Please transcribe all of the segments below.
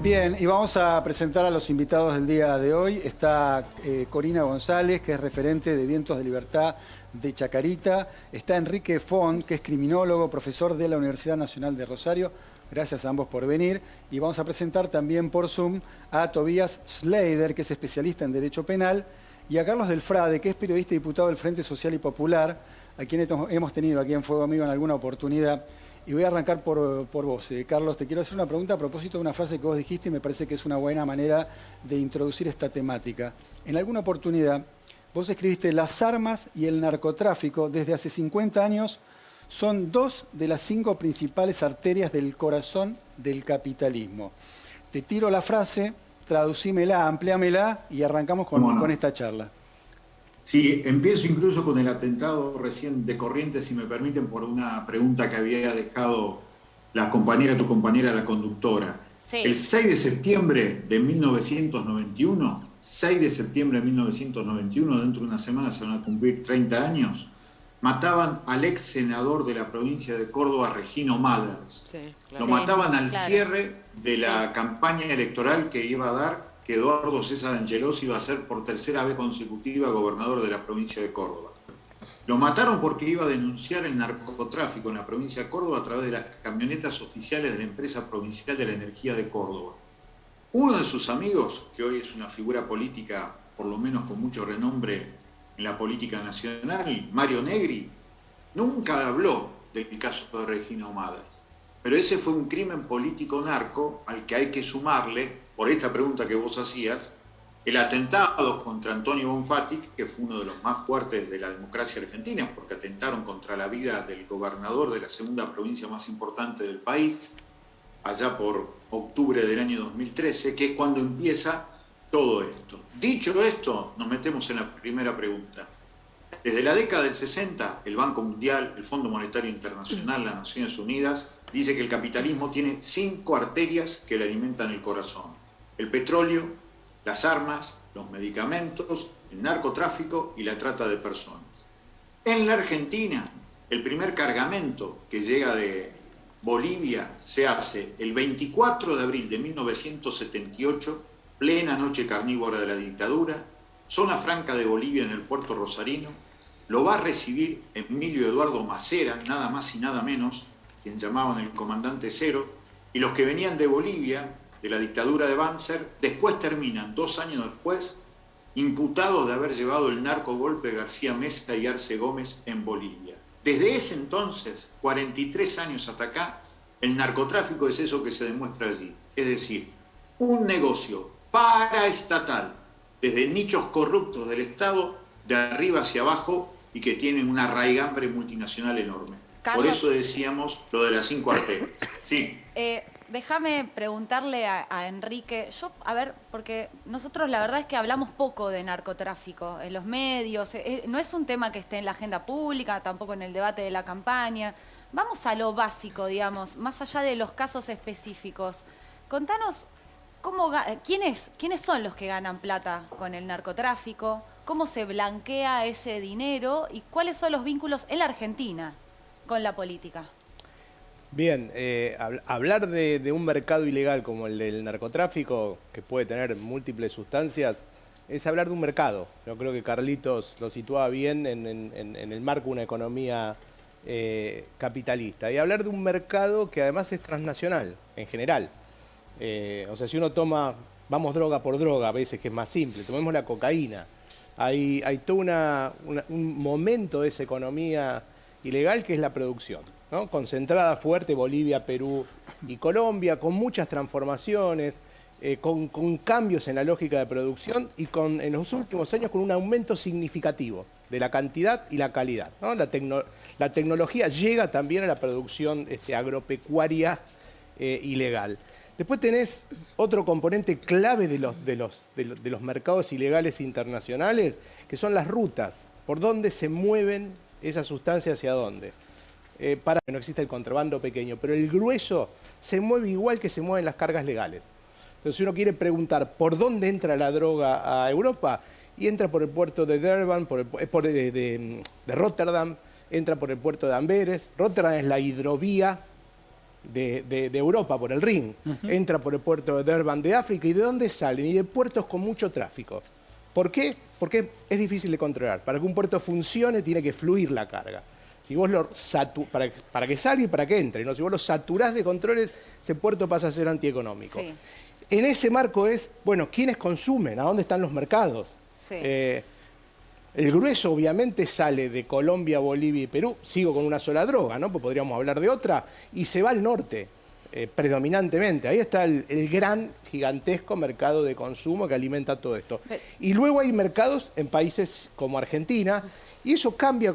Bien, y vamos a presentar a los invitados del día de hoy. Está Corina González, que es referente de Vientos de Libertad de Chacarita. Está Enrique Font, que es criminólogo, profesor de la Universidad Nacional de Rosario. Gracias a ambos por venir. Y vamos a presentar también por Zoom a Tobías Schleider, que es especialista en Derecho Penal, y a Carlos Delfrade, que es periodista y diputado del Frente Social y Popular, a quien hemos tenido aquí en Fuego Amigo en alguna oportunidad. Y voy a arrancar por vos. Carlos, te quiero hacer una pregunta a propósito de una frase que vos dijiste y me parece que es una buena manera de introducir esta temática. En alguna oportunidad, vos escribiste: las armas y el narcotráfico desde hace 50 años son dos de las 5 principales arterias del corazón del capitalismo. Te tiro la frase, traducímela, ampliámela y arrancamos con esta charla. Sí, empiezo incluso con el atentado recién de Corrientes, si me permiten, por una pregunta que había dejado tu compañera, la conductora. Sí. El 6 de septiembre de 1991, dentro de una semana se van a cumplir 30 años, mataban al ex senador de la provincia de Córdoba, Regino Mathers. Sí, claro. Lo mataban al cierre de la campaña electoral que iba a dar, que Eduardo César Angelós iba a ser por tercera vez consecutiva gobernador de la provincia de Córdoba. Lo mataron porque iba a denunciar el narcotráfico en la provincia de Córdoba a través de las camionetas oficiales de la empresa provincial de la energía de Córdoba. Uno de sus amigos, que hoy es una figura política, por lo menos con mucho renombre en la política nacional, Mario Negri, nunca habló del caso de Regino Mathers. Pero ese fue un crimen político narco al que hay que sumarle, por esta pregunta que vos hacías, el atentado contra Antonio Bonfatti, que fue uno de los más fuertes de la democracia argentina, porque atentaron contra la vida del gobernador de la segunda provincia más importante del país, allá por octubre del año 2013, que es cuando empieza todo esto. Dicho esto, nos metemos en la primera pregunta. Desde la década del 60, el Banco Mundial, el Fondo Monetario Internacional, las Naciones Unidas, dice que el capitalismo tiene 5 arterias que le alimentan el corazón: el petróleo, las armas, los medicamentos, el narcotráfico y la trata de personas. En la Argentina, el primer cargamento que llega de Bolivia se hace el 24 de abril de 1978, plena noche carnívora de la dictadura, zona franca de Bolivia en el puerto rosarino. Lo va a recibir Emilio Eduardo Macera, nada más y nada menos, quien llamaban el comandante cero, y los que venían de Bolivia, de la dictadura de Banzer, después terminan, 2 años después, imputados de haber llevado el narcogolpe García Mesa y Arce Gómez en Bolivia. Desde ese entonces, 43 años hasta acá, el narcotráfico es eso que se demuestra allí. Es decir, un negocio paraestatal, desde nichos corruptos del Estado, de arriba hacia abajo, y que tienen una raigambre multinacional enorme. Carlos, por eso decíamos lo de las 5 arterias. Sí. Déjame preguntarle a Enrique, porque nosotros la verdad es que hablamos poco de narcotráfico en los medios, no es un tema que esté en la agenda pública, tampoco en el debate de la campaña. Vamos a lo básico, digamos, más allá de los casos específicos. Contanos, ¿quiénes son los que ganan plata con el narcotráfico? ¿Cómo se blanquea ese dinero? ¿Y cuáles son los vínculos en la Argentina con la política? Bien, hablar de un mercado ilegal como el del narcotráfico, que puede tener múltiples sustancias, es hablar de un mercado. Yo creo que Carlitos lo situaba bien en el marco de una economía capitalista. Y hablar de un mercado que además es transnacional, en general. O sea, si uno toma, vamos droga por droga, a veces que es más simple, tomemos la cocaína. Hay todo un momento de esa economía ilegal que es la producción, ¿no? Concentrada fuerte, Bolivia, Perú y Colombia, con muchas transformaciones, con cambios en la lógica de producción y en los últimos años con un aumento significativo de la cantidad y la calidad, ¿no? La tecnología llega también a la producción agropecuaria ilegal. Después tenés otro componente clave de los mercados ilegales internacionales, que son las rutas, por dónde se mueven esas sustancias, hacia dónde. Para que no exista el contrabando pequeño, pero el grueso se mueve igual que se mueven las cargas legales. Entonces, si uno quiere preguntar por dónde entra la droga a Europa, y entra por el puerto de Durban, de Rotterdam, entra por el puerto de Amberes. Rotterdam es la hidrovía de Europa por el Rin, entra por el puerto de Durban de África. ¿Y de dónde salen? Y de puertos con mucho tráfico. ¿Por qué? Porque es difícil de controlar. Para que un puerto funcione tiene que fluir la carga. Si vos para que salga y para que entre, ¿no? Si vos lo saturás de controles, ese puerto pasa a ser antieconómico. Sí. En ese marco es, bueno, ¿quiénes consumen? ¿A dónde están los mercados? Sí. El grueso obviamente sale de Colombia, Bolivia y Perú. Sigo con una sola droga, ¿no? Pues podríamos hablar de otra. Y se va al norte, predominantemente. Ahí está el gran, gigantesco mercado de consumo que alimenta todo esto. Y luego hay mercados en países como Argentina, y eso cambia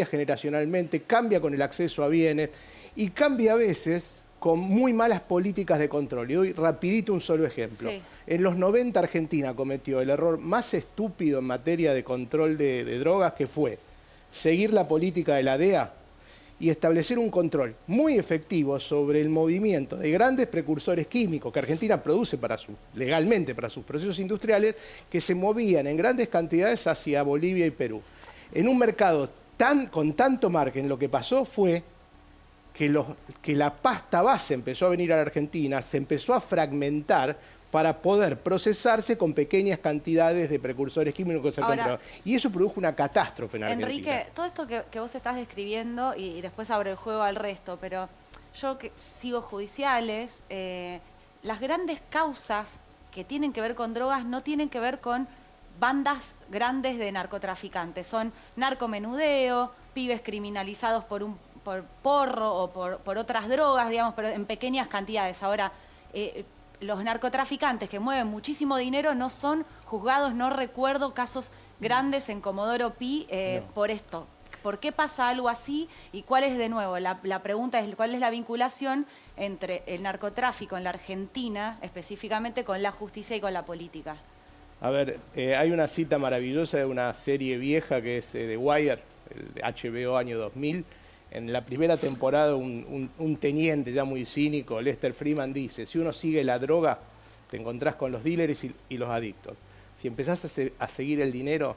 generacionalmente, cambia con el acceso a bienes, y cambia a veces con muy malas políticas de control. Y doy rapidito un solo ejemplo. Sí. En los 90 Argentina cometió el error más estúpido en materia de control de drogas, que fue seguir la política de la DEA y establecer un control muy efectivo sobre el movimiento de grandes precursores químicos que Argentina produce legalmente para sus procesos industriales, que se movían en grandes cantidades hacia Bolivia y Perú. En un mercado con tanto margen, lo que pasó fue que la pasta base empezó a venir a la Argentina, se empezó a fragmentar para poder procesarse con pequeñas cantidades de precursores químicos. Y eso produjo una catástrofe en Argentina. Enrique, todo esto que vos estás describiendo, y después abro el juego al resto, pero yo que sigo judiciales, las grandes causas que tienen que ver con drogas no tienen que ver con bandas grandes de narcotraficantes. Son narcomenudeo, pibes criminalizados por porro o por otras drogas, digamos, pero en pequeñas cantidades. Ahora, los narcotraficantes que mueven muchísimo dinero no son juzgados, no recuerdo casos grandes en Comodoro Pi por esto. ¿Por qué pasa algo así? Y cuál es, de nuevo, la pregunta es cuál es la vinculación entre el narcotráfico en la Argentina, específicamente con la justicia y con la política. A ver, hay una cita maravillosa de una serie vieja que es The Wire, el de HBO año 2000. En la primera temporada un teniente ya muy cínico, Lester Freeman, dice: si uno sigue la droga, te encontrás con los dealers y los adictos. Si empezás a seguir el dinero,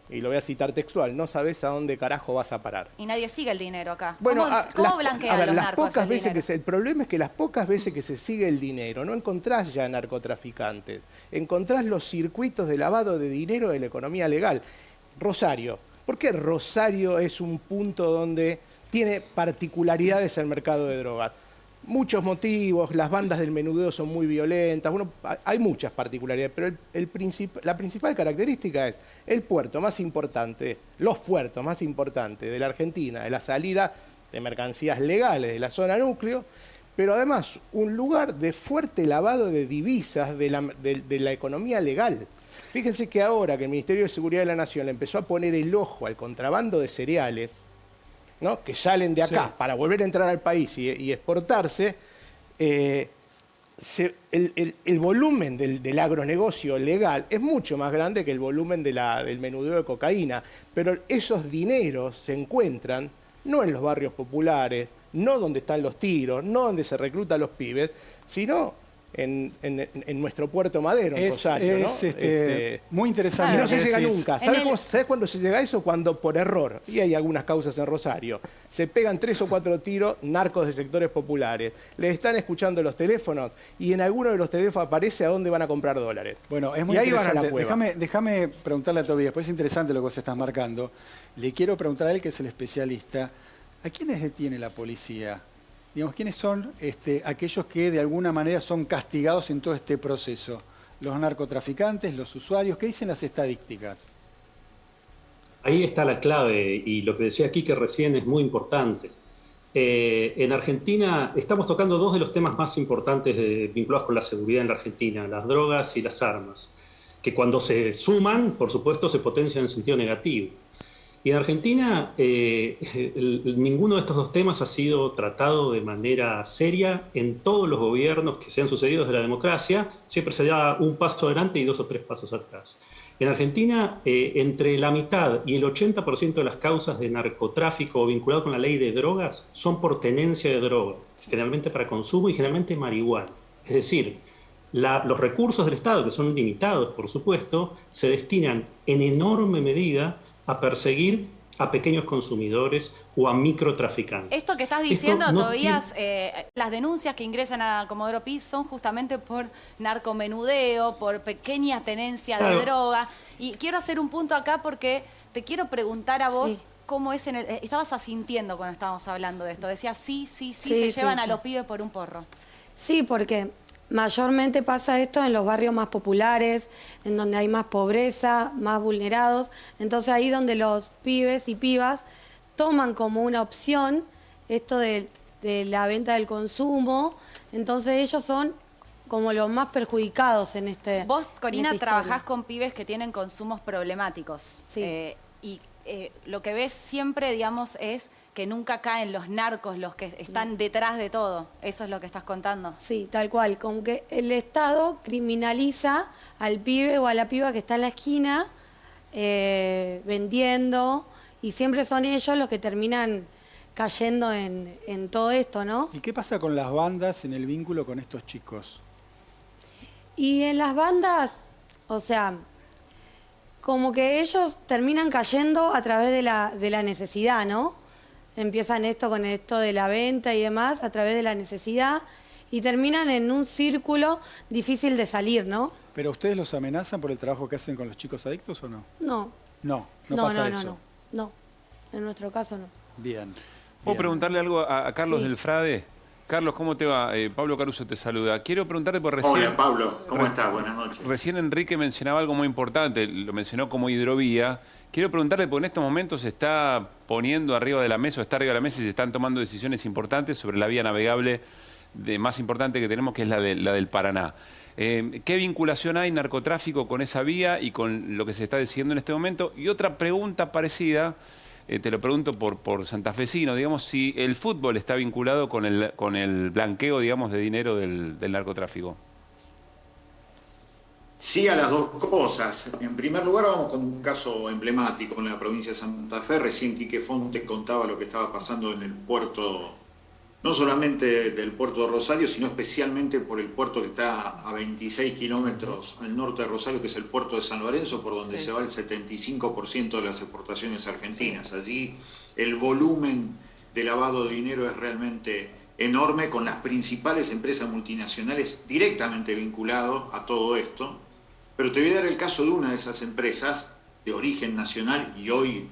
y lo voy a citar textual, no sabés a dónde carajo vas a parar. Y nadie sigue el dinero acá. Bueno, ¿Cómo blanquean los narcos el dinero? El problema es que las pocas veces que se sigue el dinero, no encontrás ya narcotraficantes, encontrás los circuitos de lavado de dinero de la economía legal. Rosario. ¿Por qué Rosario es un punto donde tiene particularidades el mercado de drogas? Muchos motivos, las bandas del menudeo son muy violentas, bueno, hay muchas particularidades, pero la principal característica es el puerto más importante, los puertos más importantes de la Argentina, de la salida de mercancías legales de la zona núcleo, pero además un lugar de fuerte lavado de divisas de la economía legal. Fíjense que ahora que el Ministerio de Seguridad de la Nación le empezó a poner el ojo al contrabando de cereales, ¿no?, que salen de acá para volver a entrar al país y exportarse, el volumen del agronegocio legal es mucho más grande que el volumen del menudeo de cocaína, pero esos dineros se encuentran no en los barrios populares, no donde están los tiros, no donde se reclutan los pibes, sino en nuestro Puerto Madero, en Rosario, ¿no? Muy interesante. Y no se llega nunca. ¿Sabés cuándo se llega a eso? Cuando por error, y hay algunas causas en Rosario, se pegan 3 o 4 tiros narcos de sectores populares, les están escuchando los teléfonos y en alguno de los teléfonos aparece a dónde van a comprar dólares. Bueno, es muy interesante. Déjame preguntarle a Tobías, pues es interesante lo que vos estás marcando. Le quiero preguntar a él, que es el especialista, ¿a quiénes detiene la policía? Digamos, ¿quiénes son aquellos que de alguna manera son castigados en todo este proceso? ¿Los narcotraficantes, los usuarios? ¿Qué dicen las estadísticas? Ahí está la clave, y lo que decía aquí que recién es muy importante. En Argentina estamos tocando 2 de los temas más importantes vinculados con la seguridad en la Argentina, las drogas y las armas, que cuando se suman, por supuesto, se potencian en sentido negativo. Y en Argentina ninguno de estos 2 temas ha sido tratado de manera seria en todos los gobiernos que se han sucedido desde la democracia. Siempre se da un paso adelante y 2 o 3 pasos atrás. En Argentina, entre la mitad y el 80% de las causas de narcotráfico vinculado con la ley de drogas son por tenencia de droga, generalmente para consumo y generalmente marihuana. Es decir, los recursos del Estado, que son limitados, por supuesto, se destinan en enorme medida a perseguir a pequeños consumidores o a microtraficantes. Esto que estás diciendo, no Tobías, las denuncias que ingresan a Comodoro Pi son justamente por narcomenudeo, por pequeñas tenencias de droga. Y quiero hacer un punto acá porque te quiero preguntar a vos cómo es estabas asintiendo cuando estábamos hablando de esto. Decías, se llevan a los pibes por un porro. Sí, porque mayormente pasa esto en los barrios más populares, en donde hay más pobreza, más vulnerados. Entonces ahí donde los pibes y pibas toman como una opción esto de la venta del consumo. Entonces ellos son como los más perjudicados en este. Vos, Corina, trabajás con pibes que tienen consumos problemáticos. Sí. Lo que ves siempre, digamos, es que nunca caen los narcos, los que están detrás de todo. Eso es lo que estás contando. Sí, tal cual. Como que el Estado criminaliza al pibe o a la piba que está en la esquina vendiendo, y siempre son ellos los que terminan cayendo en todo esto, ¿no? ¿Y qué pasa con las bandas en el vínculo con estos chicos? Y en las bandas, o sea, como que ellos terminan cayendo a través de la necesidad, ¿no? Empiezan con esto de la venta y demás a través de la necesidad y terminan en un círculo difícil de salir, ¿no? ¿Pero ustedes los amenazan por el trabajo que hacen con los chicos adictos o no? No. No pasa eso. No, en nuestro caso no. Bien. ¿Puedo preguntarle algo a Carlos Sí. del Frade? Carlos, ¿cómo te va? Pablo Caruso te saluda. Quiero preguntarte por recién... Hola, Pablo. ¿Cómo estás? Buenas noches. Recién Enrique mencionaba algo muy importante, lo mencionó como hidrovía. Quiero preguntarle, porque en estos momentos se está poniendo arriba de la mesa, o está arriba de la mesa, y se están tomando decisiones importantes sobre la vía navegable más importante que tenemos, que es la del Paraná. ¿Qué vinculación hay narcotráfico con esa vía y con lo que se está decidiendo en este momento? Y otra pregunta parecida, te lo pregunto por santafesino, digamos, si el fútbol está vinculado con el blanqueo, digamos, de dinero del narcotráfico. Sí, a las dos cosas. En primer lugar, vamos con un caso emblemático en la provincia de Santa Fe. Recién Quique Fonte contaba lo que estaba pasando en el puerto, no solamente del puerto de Rosario, sino especialmente por el puerto que está a 26 kilómetros al norte de Rosario, que es el puerto de San Lorenzo, por donde se va el 75% de las exportaciones argentinas. Allí el volumen de lavado de dinero es realmente enorme, con las principales empresas multinacionales directamente vinculadas a todo esto. Pero te voy a dar el caso de una de esas empresas de origen nacional y hoy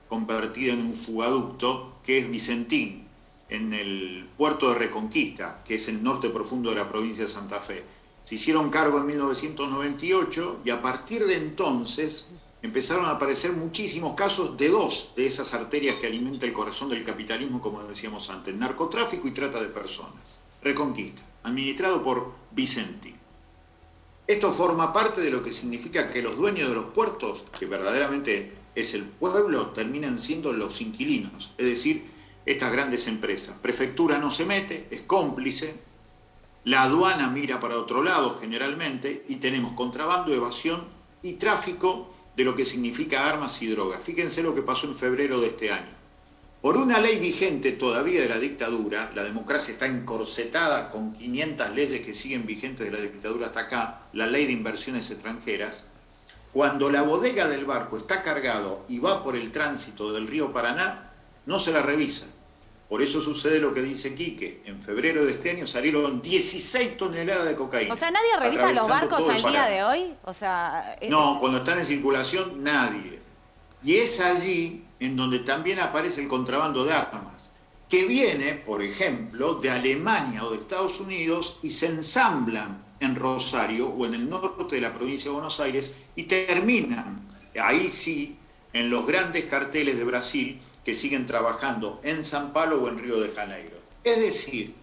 convertida en un fugaducto, que es Vicentín, en el puerto de Reconquista, que es el norte profundo de la provincia de Santa Fe. Se hicieron cargo en 1998 y a partir de entonces empezaron a aparecer muchísimos casos de dos de esas arterias que alimenta el corazón del capitalismo, como decíamos antes, narcotráfico y trata de personas. Reconquista, administrado por Vicentín. Esto forma parte de lo que significa que los dueños de los puertos, que verdaderamente es el pueblo, terminan siendo los inquilinos, es decir, estas grandes empresas. Prefectura no se mete, es cómplice, la aduana mira para otro lado generalmente, y tenemos contrabando, evasión y tráfico de lo que significa armas y drogas. Fíjense lo que pasó en febrero de este año. Por una ley vigente todavía de la dictadura, la democracia está encorsetada con 500 leyes que siguen vigentes de la dictadura hasta acá, la ley de inversiones extranjeras. Cuando la bodega del barco está cargado y va por el tránsito del río Paraná, no se la revisa. Por eso sucede lo que dice Quique. En febrero de este año salieron 16 toneladas de cocaína. O sea, ¿nadie revisa los barcos al día de hoy? O sea, no, cuando están en circulación, nadie. Y es allí en donde también aparece el contrabando de armas, que viene, por ejemplo, de Alemania o de Estados Unidos y se ensamblan en Rosario o en el norte de la provincia de Buenos Aires y terminan, ahí sí, en los grandes carteles de Brasil que siguen trabajando en San Pablo o en Río de Janeiro. Es decir,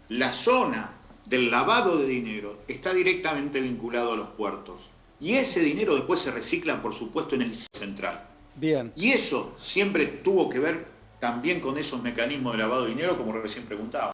la zona del lavado de dinero está directamente vinculado a los puertos. Y ese dinero después se recicla, por supuesto, en el central. Bien. Y eso siempre tuvo que ver también con esos mecanismos de lavado de dinero, como recién preguntaba.